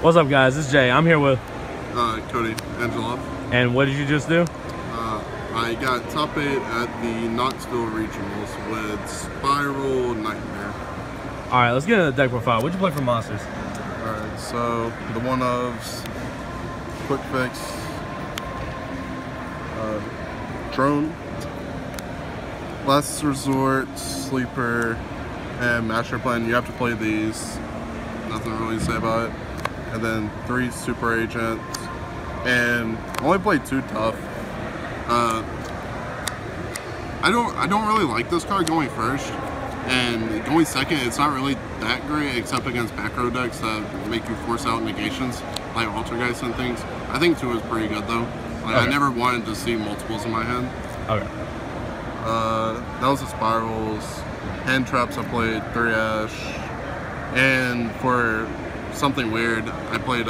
What's up, guys? It's Jay. I'm here with Koty Angeloff. And what did you just do? I got top 8 at the Knoxville Regionals with Spyral, Knightmare. Alright, let's get into the deck profile. What'd you play for monsters? Alright, so the one-ofs, Quick Fix, Drone, Last Resort, Sleeper, and Master Plan. You have to play these. Nothing really to say about it. And then 3 Super Agents, and I only played 2 Tough. I don't really like this card going first, and going second, it's not really that great except against back row decks that make you force out negations like Altergeist and things. I think 2 is pretty good though. Like, okay. I never wanted to see multiples in my hand. Okay. That was the Spirals. Hand traps, I played 3 Ash, and for something weird, I played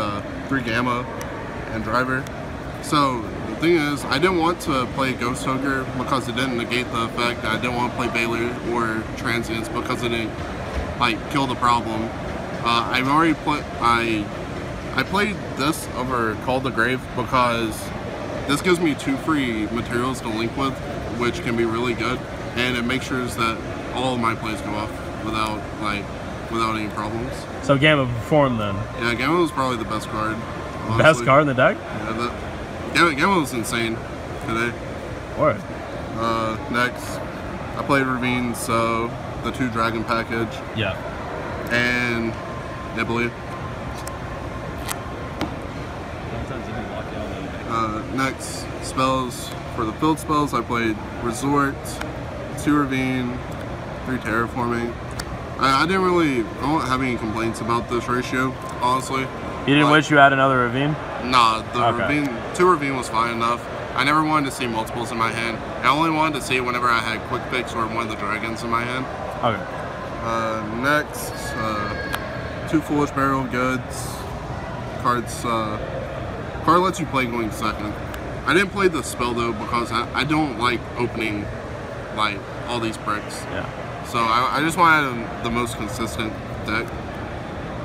3 Gamma and Driver. So the thing is, I didn't want to play Ghost Hugger because it didn't negate the effect. I didn't want to play Baylor or Transients because it didn't like kill the problem. I've already played. I played this over Call the Grave because this gives me 2 free materials to link with, which can be really good, and it makes sure that all of my plays go off without any problems. So Gamma performed then? Yeah, Gamma was probably the best card. Honestly. Best card in the deck? Yeah, Gamma was insane today. Alright. Next, I played Ravine, so the 2 Dragon package. Yeah. And Nibbly. Next, spells. For the field spells, I played Resort, 2 Ravine, 3 Terraforming. I don't have any complaints about this ratio, honestly. You didn't wish you had another Ravine? Nah, the 2 Ravine was fine enough. I never wanted to see multiples in my hand. I only wanted to see it whenever I had Quick Fix or one of the dragons in my hand. Okay. Next, 2 Foolish Burial Goods. Card lets you play going second. I didn't play the spell though because I don't like opening like all these bricks. Yeah. So I just wanted the most consistent deck.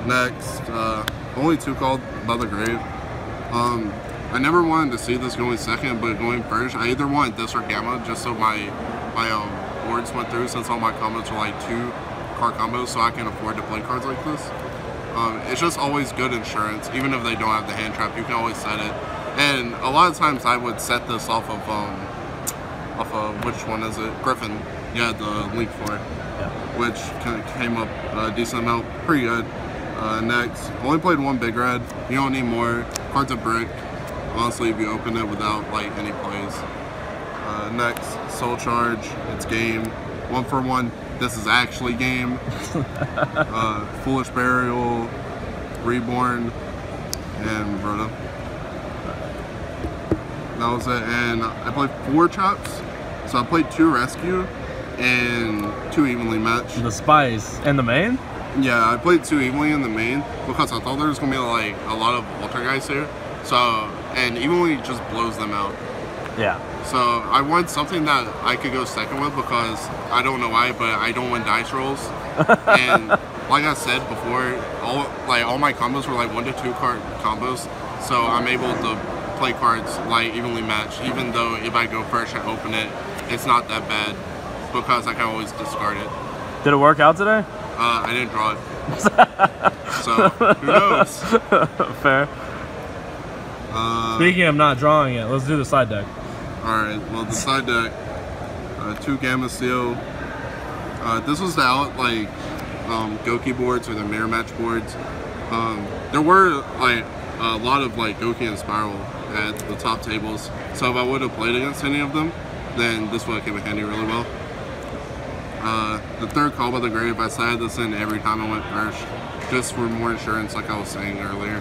Next, only 2 called by the Grave. I never wanted to see this going second, but going first, I either wanted this or Gamma just so my boards went through, since all my combos are like 2 card combos, so I can afford to play cards like this. It's just always good insurance, even if they don't have the hand trap, you can always set it. And a lot of times I would set this off of which one is it? Griffin. Yeah, the link for it, which came up a decent amount, pretty good. Next, only played 1 Big Red. You don't need more. Card's a brick. Honestly, if you open it without like any plays. Next, Soul Charge. It's game. 1 for 1. This is actually game. Foolish Burial, Reborn, and Broda. That was it. And I played 4 traps. So I played 2 Rescue and 2 Evenly Matched. The Spice in the main? Yeah, I played 2 Evenly in the main because I thought there was gonna be like a lot of Altergeist here. So, and Evenly just blows them out. Yeah. So I wanted something that I could go second with because I don't know why, but I don't win dice rolls. And like I said before, all my combos were like 1 to 2 card combos. So I'm able to play cards like Evenly Matched, even though if I go first and open it, it's not that bad because I can always discard it. Did it work out today? I didn't draw it. So, who knows? Fair. Speaking of not drawing it, let's do the side deck. Alright, well the side deck, 2 Gamma Steel. This was the Goki boards or the mirror match boards. There were like a lot of like Goki and Spyral at the top tables, so if I would have played against any of them, then this would have came in handy really well. The 3rd Call by the Grave, I sided this in every time I went first, just for more insurance like I was saying earlier.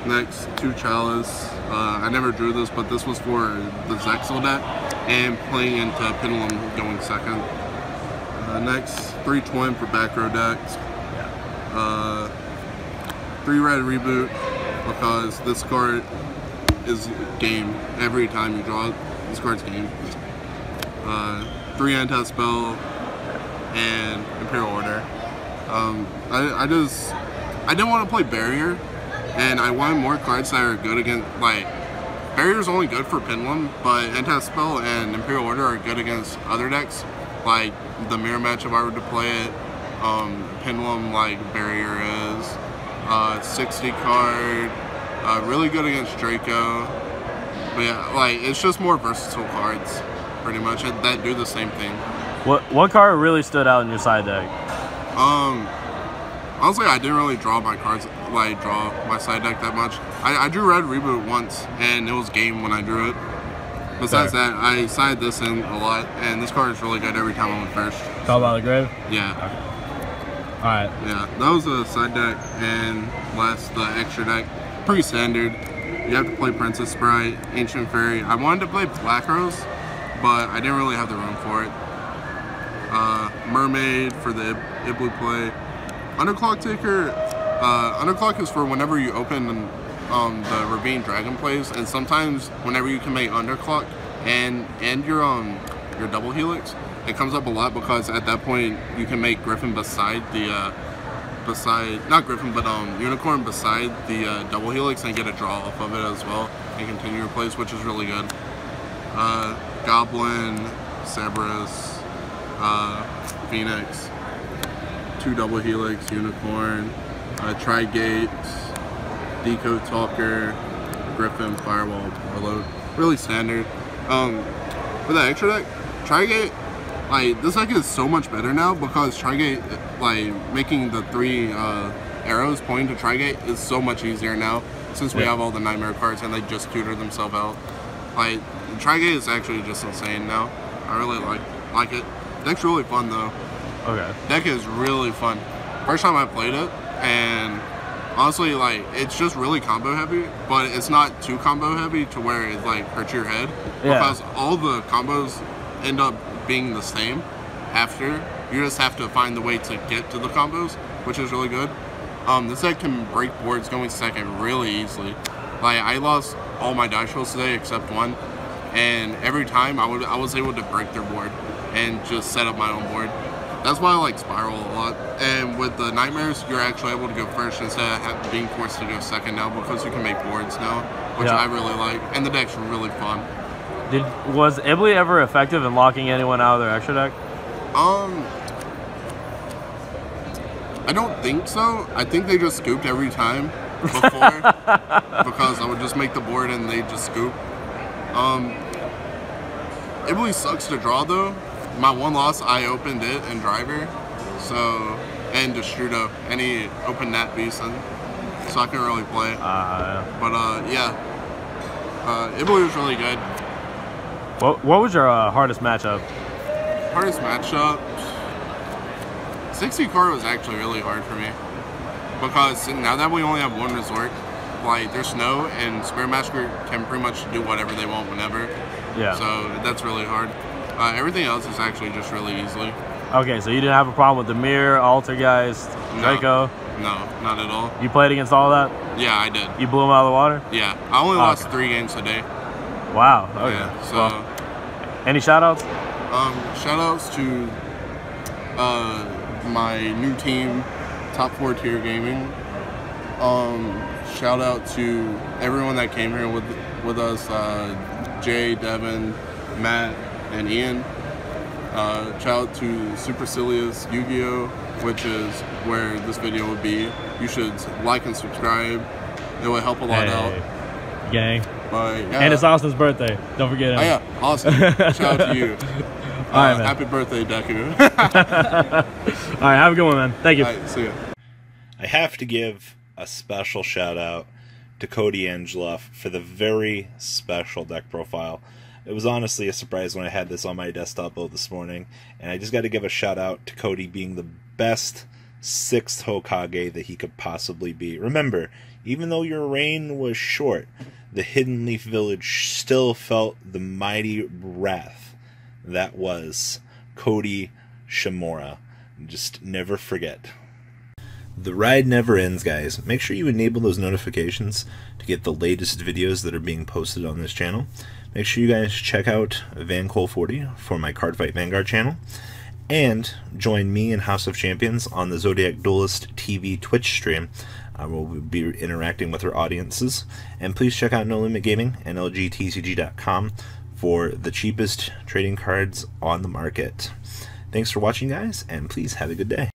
Next, 2 Chalice. I never drew this, but this was for the Zexal deck and playing into Pendulum going second. Next, 3 Twin for back row decks. 3 Red Reboot because this card is game every time you draw it. This card's game. 3 Anti-Spell and Imperial Order. I just I didn't want to play Barrier, and I wanted more cards that are good against, like, Barrier's only good for Pendulum, but Anti-Spell and Imperial Order are good against other decks, like the Mirror Match if I were to play it, Pendulum like Barrier is, 60 card, really good against Draco, but yeah, like, it's just more versatile cards, pretty much, that do the same thing. What card really stood out in your side deck? Honestly, I didn't really draw my cards, like, draw my side deck that much. I drew Red Reboot once, and it was game when I drew it. Besides that, I sided this in a lot, and this card is really good every time I went first. Talk about the grave? Yeah. Okay. Alright. Yeah, that was the side deck, and last, the extra deck. Pretty standard. You have to play Princess Sprite, Ancient Fairy. I wanted to play Black Rose, but I didn't really have the room for it. Mermaid for the Iblue play. Underclock Taker, Underclock is for whenever you open the Ravine Dragon plays, and sometimes whenever you can make Underclock and your double helix, it comes up a lot because at that point you can make Griffin beside the not Griffin but Unicorn beside the double helix and get a draw off of it as well and continue your plays, which is really good. Goblin, Cerberus, Phoenix, 2 double helix, Unicorn, Trigate, Decode Talker, Griffin, Firewall, Overload. Really standard. For the extra deck, Trigate, like, this deck is so much better now because Trigate, like, making the 3 arrows pointing to Trigate is so much easier now since we have all the Knightmare cards and they just tutor themselves out. Like, Trigate is actually just insane now. I really like it. Deck's really fun though. Okay. Deck is really fun. First time I played it, and honestly, like, it's just really combo heavy, but it's not too combo heavy to where it, like, hurts your head. Yeah. Because all the combos end up being the same after. You just have to find the way to get to the combos, which is really good. This deck can break boards going second really easily. Like, I lost all my dice rolls today except one, and every time I was able to break their board and just set up my own board. That's why I like Spyral a lot. And with the Knightmares, you're actually able to go first instead of being forced to go second now because you can make boards now, which I really like. And the deck's really fun. Was Iblue ever effective in locking anyone out of their extra deck? I don't think so. I think they just scooped every time before because I would just make the board and they just scoop. Iblue sucks to draw though. My one loss, I opened it and Driver, so, and Destrudo, and he opened Nat Beeson, so I couldn't really play. But yeah, Iblue was really good. What was your hardest matchup? Hardest matchup? 60 card was actually really hard for me because now that we only have one resort, like, there's snow and Spirit Massacre can pretty much do whatever they want whenever. Yeah. So that's really hard. Everything else is actually just really easily. Okay, so you didn't have a problem with the Mirror, Altergeist, Draco? No, not at all. You played against all of that? Yeah, I did. You blew them out of the water? Yeah, I only lost 3 games today. Wow. Okay. Yeah, so, well, any shout-outs? Shout-outs to my new team, Top 4 Tier Gaming. Shout-out to everyone that came here with us, Jay, Devin, Matt, and Ian. Shout out to Supercilious Yugioh, which is where this video would be. You should like and subscribe. It will help a lot out. Gang. But, yeah. And it's Austin's birthday. Don't forget him. Oh yeah, Austin. Shout out to you. All right, man. Happy birthday, Deku. All right, have a good one, man. Thank you. All right, see ya. I have to give a special shout out to Koty Angeloff for the very special deck profile. It was honestly a surprise when I had this on my desktop build this morning, and I just got to give a shout out to Koty being the best 6th Hokage that he could possibly be. Remember, even though your reign was short, the Hidden Leaf Village still felt the mighty wrath that was Koty Shimura. Just never forget. The ride never ends, guys. Make sure you enable those notifications to get the latest videos that are being posted on this channel. Make sure you guys check out VanCole40 for my Cardfight Vanguard channel. And join me and House of Champions on the Zodiac Duelist TV Twitch stream We'll be interacting with our audiences. And please check out No Limit Gaming and LGTCG.com for the cheapest trading cards on the market. Thanks for watching, guys, and please have a good day.